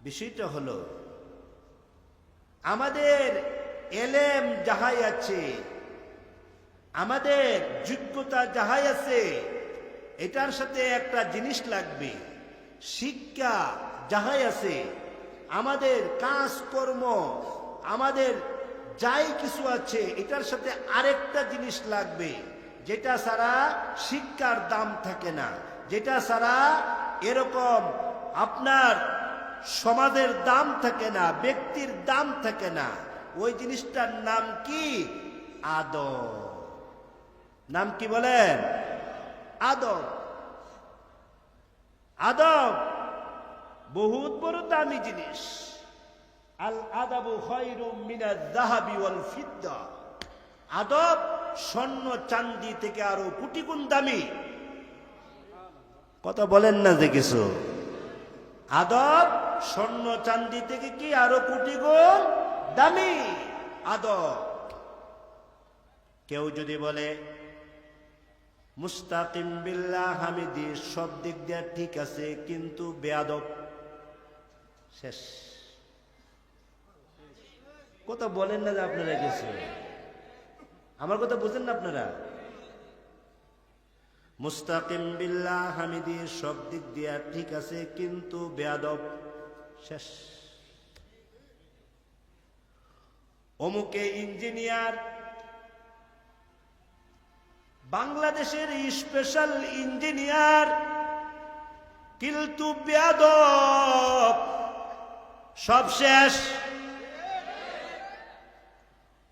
বিষয়টা হলো আমাদের এলেম যাহাই আছে, আমাদের যোগ্যতা যাহাই আছে, এটার সাথে একটা জিনিস লাগবে। শিক্ষা যাহাই আছে, আমাদের কাজকর্ম, আমাদের যাই কিছু আছে, এটার সাথে আরেকটা জিনিস লাগবে, যেটা ছাড়া শিক্ষার দাম থাকে না, যেটা ছাড়া এরকম আপনার সমাজের দাম থাকে না, ব্যক্তির দাম থাকে না। ওই জিনিসটার নাম কি? আদব। নাম কি বলেন? আদব। আদব বহুত বড় দামি জিনিস। আল আদাবু খায়রুম মিনাজ যাহাবি ওয়াল ফিদ্দা। আদব স্বর্ণ চাঁদি থেকে আরো কোটি গুণ দামি। কথা বলেন না যে কিছু। আদব স্বর্ণ চাঁদি থেকে কি আরো কোটি গুণ দামি। আদব। কেউ যদি বলে মুস্তাকিম বিল্লাহ হামিদি সব দিক দিয়ে ঠিক আছে, কিন্তু বেয়াদব, শেষ। কথা বলেন না যে আপনারা কিছু। আমার কথা বুঝেন না আপনারা? মুস্তাকিম বিল্লাহ হামিদি সব দিক দিয়া ঠিক আছে, কিন্তু বেয়াদব, শেষ। অমুকে ইঞ্জিনিয়ার, বাংলাদেশের স্পেশাল ইঞ্জিনিয়ার, কিন্তু বেয়াদব, সব শেষ।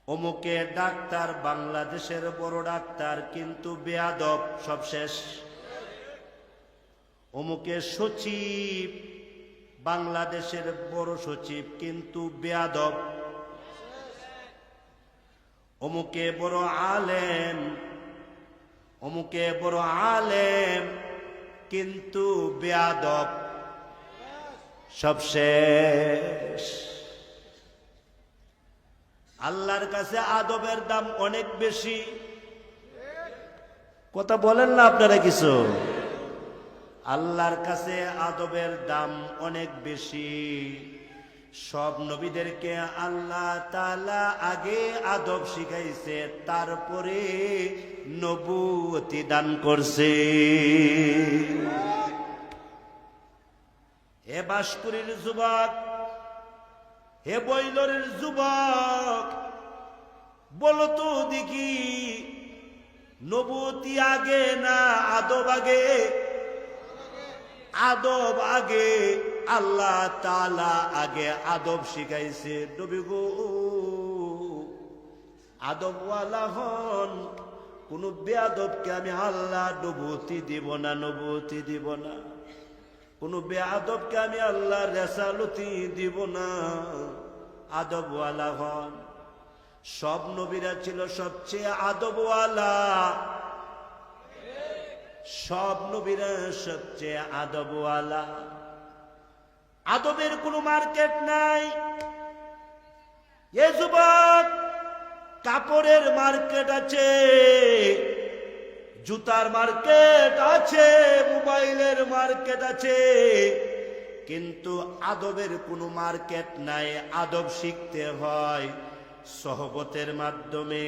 অমুকে ডাক্তার, বাংলাদেশের বড় ডাক্তার, কিন্তু বেয়াদব, সব শেষ। অমুকে সচিব, বাংলাদেশের বড় সচিব, কিন্তু বেয়াদব। অমুকে বড় আলেম, অমুকে বড় আলেম, কিন্তু বেয়াদব, সব শেষ। আল্লাহর কাছে আদবের দাম অনেক বেশি। কথা বলেন না আপনারা কিছু। আল্লাহর কাছে আদবের দাম অনেক বেশি। সব নবীদেরকে আল্লাহ তাআলা আগে আদব শিখাইছে, তারপরে নবুয়তি দান করছে। হে বাঁশকুড়ির যুবক, হে বৈলরের যুবক, বলো তো দেখি, নবুয়তি আগে না আদব আগে? আদব আগে। আল্লাহ তাআলা আগে আদব শিখাইছে। নবী গো আদবওয়ালা হন, কোন বেয়াদবকে আমি আল্লাহ নবুয়তি দিব না, নবুয়তি দিব না। কোন বেয়াদবকে আমি আল্লাহ রেসালতি দিব না। আদবওয়ালা হন। সব নবীরা ছিল সবচেয়ে আদবওয়ালা। সব নবীরা সবচেয়ে আদবওয়ালা। আদবের কোনো মার্কেট নাই। এ যুবক, কাপড়ের মার্কেট আছে, জুতার মার্কেট আছে, মোবাইলের মার্কেট আছে, কিন্তু আদবের কোনো মার্কেট নাই। আদব শিখতে হয় সহবতের মাধ্যমে।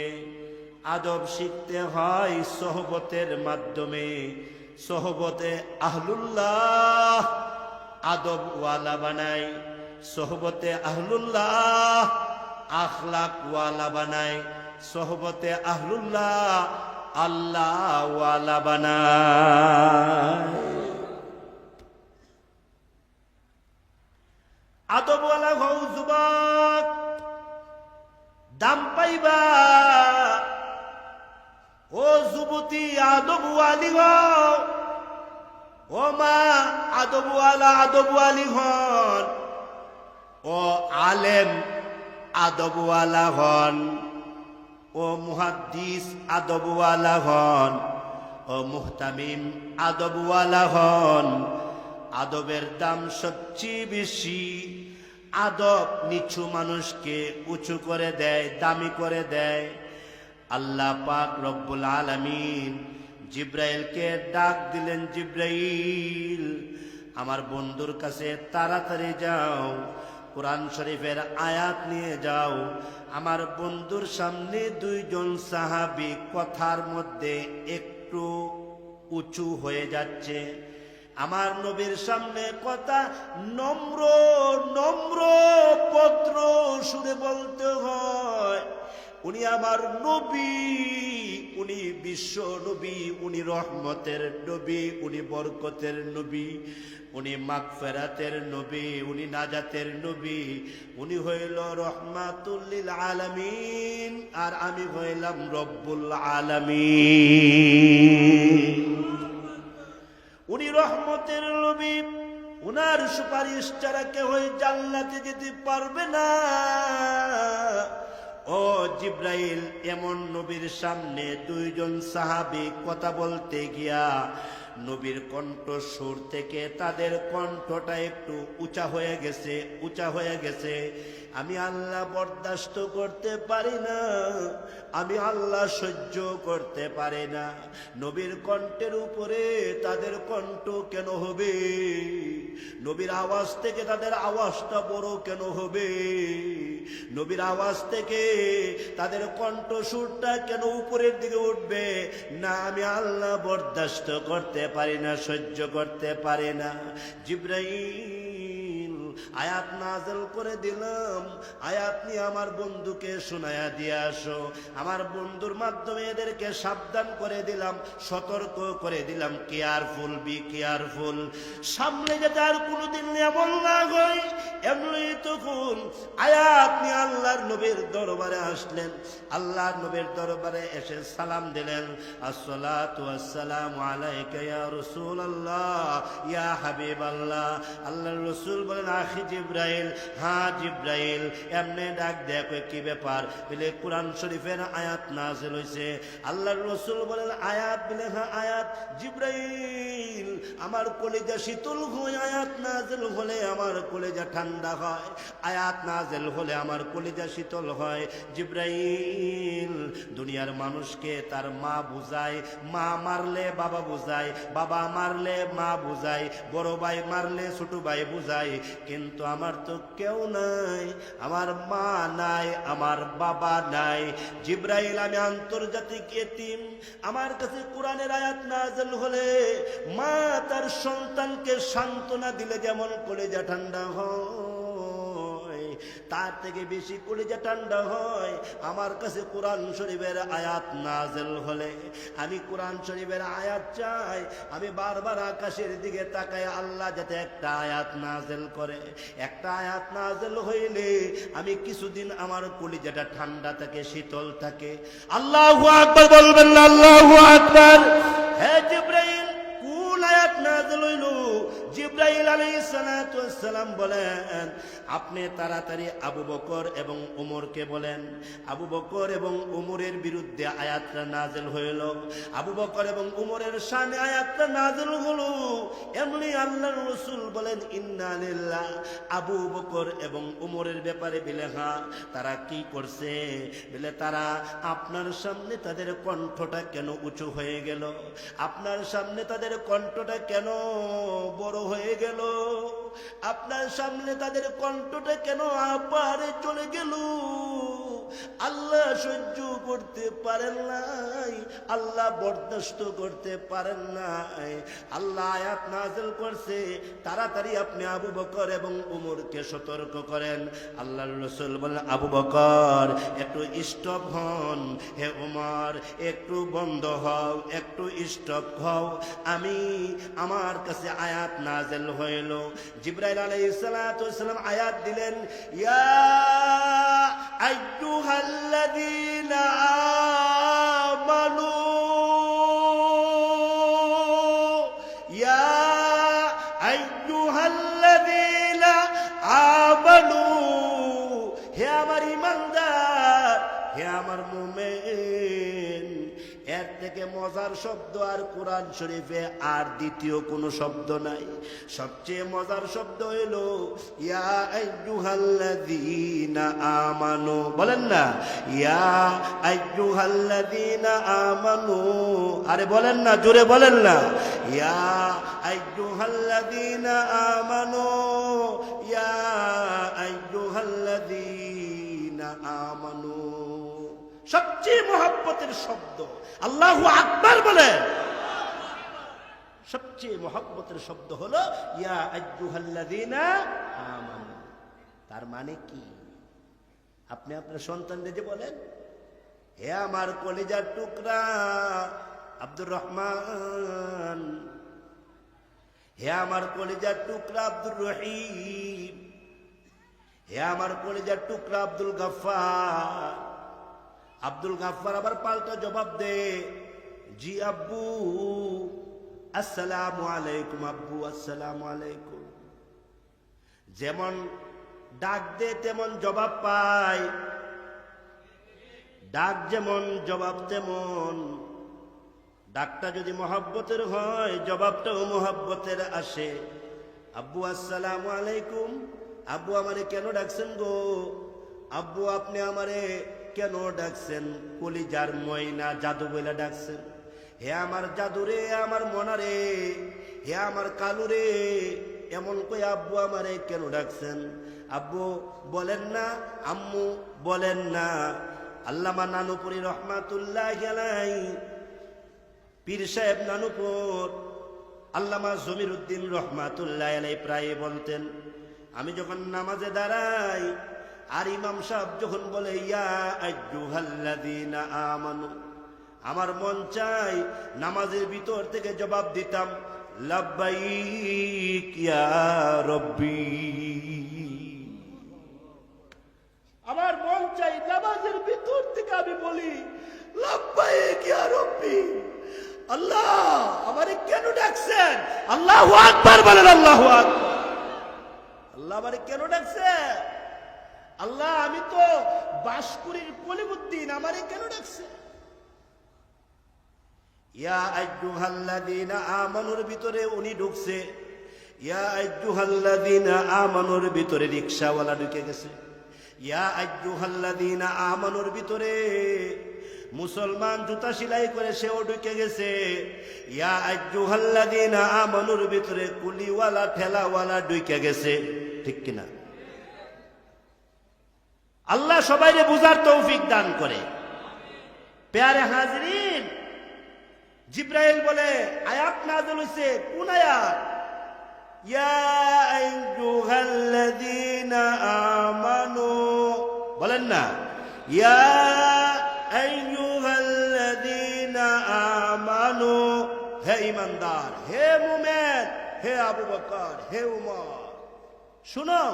আদব শিখতে হয় সহবতের মাধ্যমে। সহবতে আহলুল্লাহ আদবওয়ালা বানায়, সহবতে আহলুল্লাহ আখলাকওয়ালা বানায়, সহবতে আহলুল্লাহ আল্লাহওয়ালা বানায়। আদবওয়ালা হও যুবক, দাম পাইবা। ও যুবতী আদবওয়ালি হও, ও মা আদবওয়ালা আদবওয়ালি হন, ও আলেম আদবওয়ালা হন, ও মুহাদ্দিস আদবওয়ালা হন, ও মুহতামিম আদবওয়ালা হন। আদবের দাম সবচেয়ে বেশি। আদব নিচু মানুষকে উঁচু করে দেয়, দামি করে দেয়। আল্লাহ পাক রব্বুল আলামিন জিব্রাইলকে ডাক দিলেন, জিব্রাইল আমার বন্ধুর কাছে তাড়াতাড়ি যাও, কোরআন শরীফের আয়াত নিয়ে যাও। আমার বন্ধুর সামনে দুইজন সাহাবী কথার মধ্যে একটু উঁচু হয়ে যাচ্ছে। আমার নবীর সামনে কথা নম্র নম্র ভদ্র সুরে বলতে হয়। উনি আমার নবী, উনি বিশ্ব নবী, উনি রহমতের নবী, উনি বরকতের নবী, উনি মাগফিরাতের নবী, উনি নাজাতের নবী, উনি হইল রহমাতুল লিল আলামিন, আর আমি হইলাম রব্বুল আলামিন। উনি রহমতের নবী, উনার সুপারিশ ছাড়া কেউ জান্নাতে যেতে পারবে না। ও জিব্রাইল, এমন নবীর সামনে দুইজন সাহাবী কথা বলতে গিয়া নবীর কণ্ঠ সুর থেকে তাদের কণ্ঠটা একটু উঁচা হয়ে গেছে, উঁচা হয়ে গেছে। আমি আল্লাহ বরদাস্ত করতে পারি না, আমি আল্লাহ সহ্য করতে পারি না। নবীর কণ্ঠের উপরে তাদের কণ্ঠ কেন হবে? নবীর আওয়াজ থেকে তাদের আওয়াজটা বড় কেন হবে? নবীর আওয়াজ থেকে তাদের কণ্ঠ সুরটা কেন উপরের দিকে উঠবে? না, আমি আল্লাহ বরদাস্ত করতে পারি না, সহ্য করতে পারি না। জিব্রাইল আয়াত নাযিল করে দিলাম, আয়াত নিয়ে আমার বন্ধুকে শোনায়া দিয়ে আসো। আমার বন্ধুর মাধ্যমে এদেরকে সাবধান করে দিলাম, সতর্ক করে দিলাম, কেয়ারফুল, বি কেয়ারফুল। সামনে যাতে আর কোনোদিন এমন না হয়। এমনি তখন আয়াত নিয়ে আল্লাহর নবীর দরবারে আসলেন। আল্লাহর নবীর দরবারে এসে সালাম দিলেন, আসসালাতু ওয়াসসালামু আলাইকা ইয়া রাসূলুল্লাহ, ইয়া হাবিবাল্লাহ। আল্লাহর রাসূল বলেন, আখি জিব্রাইল। হ্যাঁ জিব্রাইল। এমনি ডাক দেখো, কি ব্যাপার? বলে কোরআন শরীফের আয়াত নাযিল হইছে। আল্লাহর রাসূল বলেন, আয়াত? বলে হ্যাঁ আয়াত। জিব্রাইল, আমার কলিজা শীতল হয়, আয়াত নাযিল হলে আমার কলিজা ঠান্ডা হয়, আয়াত নাযিল হলে আমার কলিজা শীতল হয়। জিব্রাইল দুনিয়ার মানুষকে তার মা বুঝায়, মা মারলে বাবা বুঝায়, বাবা মারলে মা বুঝায়, বড় ভাই মারলে ছোট ভাই বুঝায়, কিন্তু আমার তো কেউ নাই, আমার মা নাই, আমার বাবা নাই। জিব্রাইল, আমি আন্তর্জাতিক এতিম। আমার কাছে কোরআনের আয়াত নাযিল হলে মা তার সন্তানকে সান্ত্বনা দিলে যেমন কলিজা ঠান্ডা হয়, তার থেকে বেশি কলিজা ঠান্ডা হয় আমার কাছে কোরআন শরীফের আয়াত নাযিল হলে। আমি কোরআন শরীফের আয়াত চাই। আমি বারবার আকাশের দিকে তাকাই, আল্লাহ যাতে একটা আয়াত নাযিল করে। একটা আয়াত নাযিল হইলে আমি কিছুদিন আমার কলিজাটা ঠান্ডা থাকে, শীতল থাকে। আল্লাহু আকবার বলবেন না? আল্লাহু আকবার। হে জিব্রাইল, কোন আয়াত নাযিল হইল? জিব্রাইল আলাইহিস সালাতু ওয়াস সালাম বলেন, আপনি তাড়াতাড়ি আবু বকর এবং উমরকে বলেন। আবু বকর এবং উমরের বিরুদ্ধে আয়াতটা নাযিল হইল। আবু বকর এবং উমরের শানে আয়াতটা নাযিল হলো। এমনি আল্লাহর রাসূল বলেন, ইন্না লিল্লাহ। আবু বকর এবং উমরের ব্যাপারে বলে হ্যাঁ, তারা কি করছে? বলে তারা আপনার সামনে তাদের কণ্ঠটা কেন উঁচু হয়ে গেল? আপনার সামনে তাদের কণ্ঠটা কেন বড় হয়ে গেল? আপনার সামনে তাদের কণ্ঠটা কেন আপারে চলে গেল? আল্লাহ সহ্য করতে পারেন নাই, আল্লাহ বরদাস্ত করতে পারেন নাই। আল্লাহ আয়াত নাযিল করছে, তাড়াতাড়ি আপনি আবু বকর এবং উমরকে সতর্ক করেন। আল্লাহর রাসূল বলেন, আবু বকর একটু স্টপ হন, হে উমর একটু বন্ধ হও, একটু স্টপ হও। আমার কাছে আয়াত নাযিল হইল। জিব্রাইল আলাইহিস সালাতু ওয়াস সালাম আয়াত দিলেন, ইয়া আইয়ুহাল্লাযীনা আমানু, ইয়া আইয়ুহাল্লাযীনা আমানু, হে আমার ঈমানদার, হে আমার মুমিন, এর থেকে মজার শব্দ আর কোরআন শরীফে আর দ্বিতীয় কোনো শব্দ নাই। সবচেয়ে মজার শব্দ হইল ইয়া আইয়ুহাল্লাযীনা আমানু, বলেন না ইয়া আইয়ুহাল্লাযীনা আমানু, আরে বলেন না, জোরে বলেন না, ইয়া আইয়ুহাল্লাযীনা আমানু, ইয়া আইয়ুহাল্লাযীনা আমানু। সবচেয়ে মহব্বতের শব্দ আল্লাহু আকবার বলেন। সবচেয়ে মহব্বতের শব্দ হলো ইয়া আইয়ুহাল্লাযীনা আমানু। তার মানে কি? আপনি আপনার সন্তানদের যে বলেন, হে আমার কলিজার টুকরা আব্দুর রহমান, হে আমার কলিজার টুকরা আব্দুর রহিম, হে আমার কলিজার টুকরা আব্দুল গাফফার। আব্দুল গাফফার আবার পাল্টা জবাব দে, জি আব্বু, আসসালামু আলাইকুম আব্বু, আসসালামু আলাইকুম। যেমন ডাক দে তেমন জবাব পায়, ডাক যেমন জবাব তেমন। ডাকটা যদি মহব্বতের হয় জবাবটাও মহব্বতের আসে। আব্বু আসসালামু আলাইকুম, আব্বু আমারে কেন ডাকছেন গো? আব্বু আপনি আমারে কেন ডাকছেন? কলিজার ময়না জাদু বলে ডাকছেন। হে আমার জাদু রে, আমার মনারে, হে আমার কালু রে, এমন কই আব্বু আমারে কেন ডাকছেন? আব্বু বলেন না, আম্মু বলেন না। আল্লামা নানুপুরি রহমাতুল্লাহি আলাইহি, পীর সাহেব নানুপুর, আল্লামা জমির উদ্দিন রহমাতুল্লাহি আলাইহি প্রায় বলতেন, আমি যখন নামাজে দাঁড়াই আর ইমাম সাহেব যখন বলে ইয়া আইয়ুহাল্লাযীনা আমানু, আমার মন চাই নামাজের ভিতর থেকে জবাব দিতাম লাব্বাইক ইয়া রব্বি। আমার মন চাই নামাজের ভিতর থেকে আমি বলি লাব্বাইক ইয়া রব্বি। আল্লাহ আমারে কেন ডাকছেন? আল্লাহু আকবার বলেন, আল্লাহু আকবার। আল্লাহ আমারে কেন ডাকছেন? আল্লাহ আমি তো বাসকুরির কলিমুদ্দিন, আমারে কেন ডাকছে? ইয়া আইয়ুহাল্লাযীনা আমানুর ভিতরে উনি ঢুকছে, ইয়া আইয়ুহাল্লাযীনা আমানুর ভিতরে রিকশাওয়ালা ঢুকে গেছে, ইয়া আইয়ুহাল্লাযীনা আমানুর ভিতরে মুসলমান জুতা সেলাই করে সেও ঢুকে গেছে, ইয়া আইয়ুহাল্লাযীনা আমানুর ভিতরে কুলিওয়ালা ঠেলাওয়ালা ঢুকে গেছে। ঠিক কিনা? আল্লাহ সবাইকে বুঝার তৌফিক দান করে। প্যারে হাজরিন, জিব্রাইল বলে আয়াত নাযিল হইছে, কোন আয়াত? ইয়া আইয়ুহাল্লাযীনা আমানু, বলেন না ইয়া আইয়ুহাল্লাযীনা আমানু, হে ঈমানদার, হে মুমিন, হে আবু বকর, হে উমর, শুনো,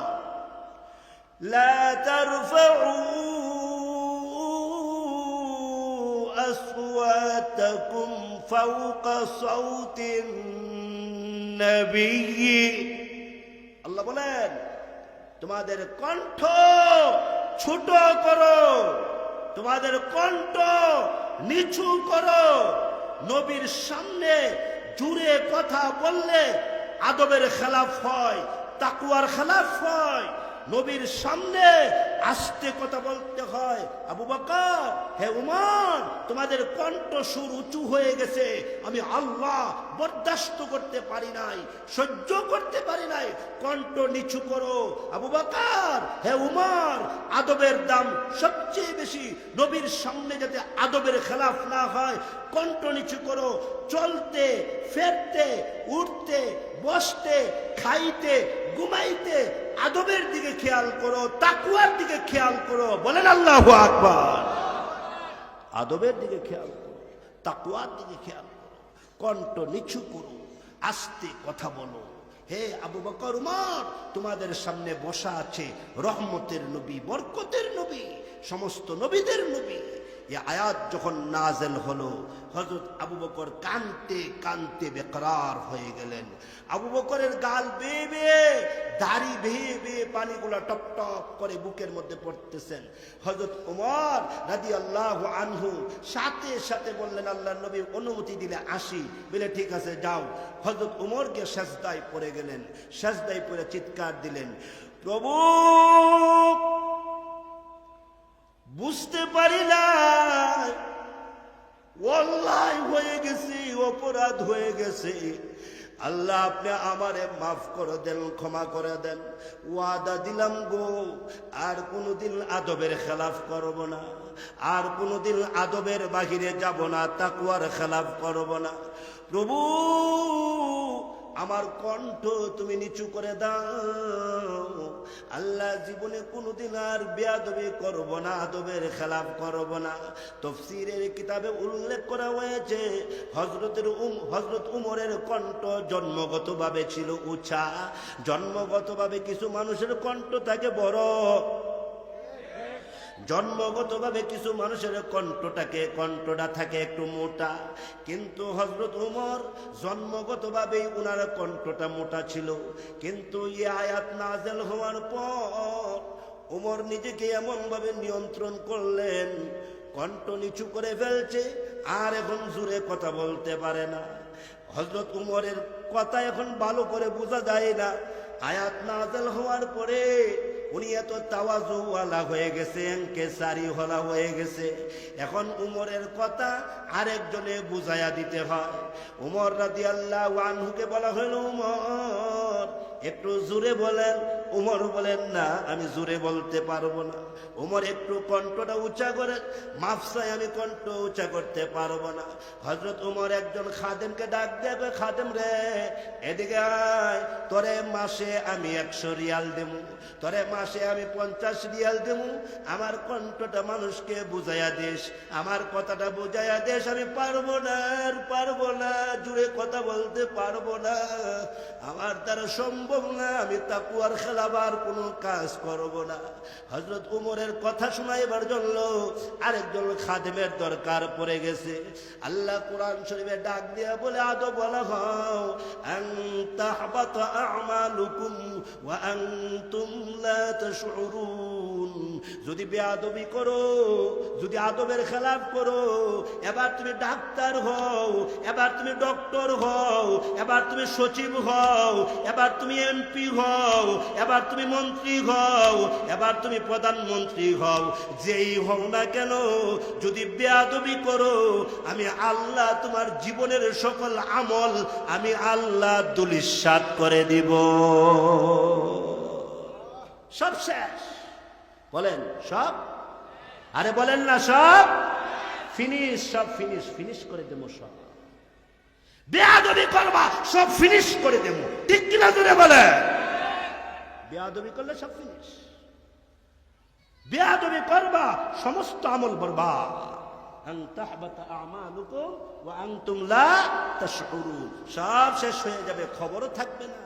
লা তারফাউ আসওয়াতাকুম ফাওকা সাওতিন নবী। আল্লাহ বলেন তোমাদের কণ্ঠ ছোট করো, তোমাদের কণ্ঠ নিচু করো। নবীর সামনে জুড়ে কথা বললে আদবের খেলাফ হয়, তাকওয়ার খেলাফ হয়। নবীর সামনে আস্তে কথা বলতে হয়। আবু বকর, হে উমর, তোমাদের কণ্ঠ সুর উঁচু হয়ে গেছে, আমি আল্লাহ বরদাস্ত করতে পারি নাই, সহ্য করতে পারি নাই, কণ্ঠ নিচু করো। আবু বকর, হে উমর, আদবের দাম সবচেয়ে বেশি, নবীর সামনে যাতে আদবের খেলাফ না হয়, কণ্ঠ নিচু করো। চলতে ফেরতে উঠতে বসতে খাইতে ঘুমাইতে আদবের দিকে খেয়াল করো, তাকওয়ার দিকে খেয়াল করো। বলেন আল্লাহু আকবার। আদবের দিকে খেয়াল করো, তাকওয়ার দিকে খেয়াল করো, কণ্ঠ নিচু করো, আস্তে কথা বলো। হে আবু বকর, উমর, তোমাদের সামনে বসা আছে রহমতের নবী, বরকতের নবী, সমস্ত নবীদের নবী। এই আয়াত যখন নাজেল হলো, হযরত আবু বকর কাঁদতে কাঁদতে বেকরার হয়ে গেলেন। আবু বকরের গাল বেয়ে বেয়ে, দাড়ি বেয়ে বেয়ে পানিগুলা টপ টপ করে বুকের মধ্যে পড়তেছেন। হযরত ওমর রাদিয়াল্লাহু আনহু সাথে সাথে বললেন, আল্লাহর নবী অনুমতি দিলে আসি। বলে ঠিক আছে যাও। হযরত ওমরকে সেজদায় পড়ে গেলেন। সেজদায় পড়ে চিৎকার দিলেন, প্রভু বুঝতে পারি না, ওয়াল্লাহি হয়ে গেছে, অপরাধ হয়ে গেছে। আল্লাহ আপনি আমারে মাফ করে দেন, ক্ষমা করে দেন। ওয়াদা দিলাম গো, আর কোনোদিন আদবের খেলাফ করব না, আর কোনোদিন আদবের বাহিরে যাব না, তাকওয়ার খেলাফ করব না। প্রভু আমার কণ্ঠ তুমি নিচু করে দাও। আল্লাহ জীবনে কোনোদিন আর বেয়াদবি করব না, আদবের খেলাফ করব না। তাফসীরের কিতাবে উল্লেখ করা হয়েছে হযরত উমরের কণ্ঠ জন্মগতভাবে ছিল উঁচা। জন্মগতভাবে কিছু মানুষের কণ্ঠ থাকে বড়, জন্মগতভাবে কিছু মানুষের কণ্ঠটা থাকে একটু মোটা। কিন্তু হযরত উমর জন্মগতভাবেই উনার কণ্ঠটা মোটা ছিল। কিন্তু এই আয়াত নাযিল হওয়ার পর উমর নিজেকে এমন ভাবে নিয়ন্ত্রণ করলেন, কণ্ঠ নিচু করে ফেলছে, আর এখন জোরে কথা বলতে পারে না। হযরত উমরের কথা এখন ভালো করে বোঝা যায় না। আয়াত নাযিল হওয়ার পরে উনি এত তাওয়াজুওয়ালা হয়ে গেছে, এনকেসারি হলা হয়ে গেছে। এখন উমরের কথা আরেকজনে বুঝাইয়া দিতে হয়। উমর রাদিয়াল্লাহু আনহুকে বলা হলো, উমর একটু জোরে বলেন। উমর বলেন, না আমি জোরে বলতে পারবো না। উমর একটু কণ্ঠটা উঁচা করে, মাফ চাই আমি কণ্ঠ উঁচা করতে পারবো না। হযরত উমর একজন খাদেমকে ডাক দেবে, খাদেম রে এদিকে আয়, তোরে মাসে আমি 100 রিয়াল দেবো, তোরে মাসে আমি 50 রিয়াল দেবো। আমার কণ্ঠটা মানুষকে বুঝাইয়া দিস, আমার কথাটা বুঝাইয়া দিস। আমি পারবো না, আর পারবো না, জুড়ে কথা বলতে পারবো না, আমার দ্বারা সম্ভব না। আমি তাকওয়ার খেলাফ আর কোনো কাজ করব না। হযরত উমরের কথা শোনাইবার জন্য আরেকজন খাদেমের দরকার পড়ে গেছে। আল্লাহ কোরআন শরীফে ডাক দিয়া বলে, আদব বলা হও আন তাহবাতা আমালুকুম ওয়া আনতুম লা তাশউরুন। যদি বেয়াদবি করো, যদি আদবের খেলাফ করো, এবার তুমি ডাক্তার হও, এবার তুমি ডক্টর হও, এবার তুমি সচিব হও, এবার তুমি এমপি হও, এবার তুমি মন্ত্রী হও, এবার তুমি প্রধানমন্ত্রী হও, যেই হও না কেন, যদি বেয়াদবি করো, আমি আল্লাহ তোমার জীবনের সকল আমল আমি আল্লাহ দুলিশাত করে দিব। সব শেষ। বলেন সব? আরে বলেন না সব ফিনিশ, সব ফিনিশ, ফিনিশ করে দেবো সব। বেয়াদবি করবা সব ফিনিশ করে দেব, ঠিক কিনা জোরে বলে? বেয়াদবি করলে সব ফিনিশ। বেয়াদবি করবা সমস্ত আমল বরবাদ। আন তাহবাতা আমালুকুম ওয়া আনতুম লা তাশউরুন, সব শেষ হয়ে যাবে, খবরও থাকবে না।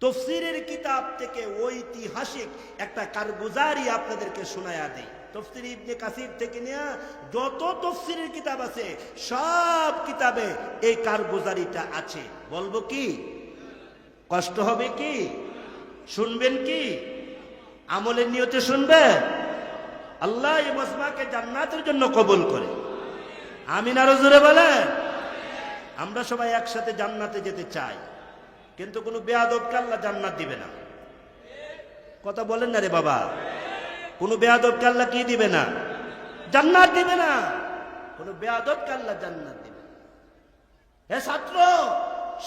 তাফসীরের কিতাব থেকে ঐতিহাসিক একটা কারগুজারি আপনাদেরকে শোনায়া দেই। তাফসীর ইবনে কাসির থেকে নেয়া যত তাফসীরের কিতাব আছে সব কিতাবে এই কারগুজারিটা আছে। বলবো কি? কষ্ট হবে কি? শুনবেন কি? আমলের নিয়তে শুনবেন? আল্লাহ এই মজমাকে জান্নাতের জন্য কবুল করে। আমিন আরো জোরে বলেন। আমরা সবাই একসাথে জান্নাতে যেতে চাই, কিন্তু কোনো বেয়াদবকে আল্লাহ জান্নাত দিবে না। কথা বলেন না রে বাবা। কোনো বেয়াদবকে আল্লাহ কি দিবে না? জান্নাত দিবে না। কোনো বেয়াদবকে আল্লাহ জান্নাত দিবে না। হে ছাত্র,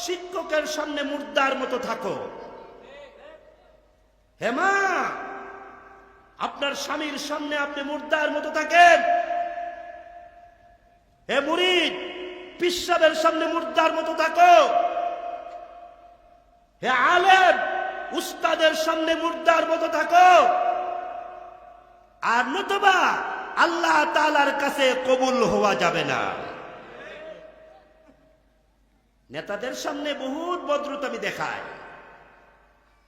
শিক্ষকের সামনে মুর্দার মতো থাকো। হে মা, আপনার স্বামীর সামনে আপনি মুর্দার মতো থাকেন। হে মুরিদ, পিসাবের সামনে মুর্দার মতো থাকো। হে আলেম, উস্তাদের সামনে মুর্দার মতো থাকো। আর নতুবা আল্লাহ তাআলার কাছে কবুল হওয়া যাবে না। নেতাদের সামনে বহুত ভদ্রতামি দেখায়,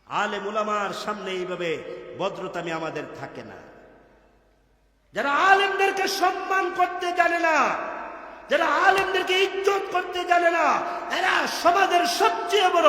আলেম উলামার সামনে এইভাবে ভদ্রতামি আমাদের থাকে না। যারা আলেমদেরকে সম্মান করতে জানে না, যারা আলেমদেরকে ইজ্জত করতে জানে না, এরা সমাজের সবচেয়ে বড়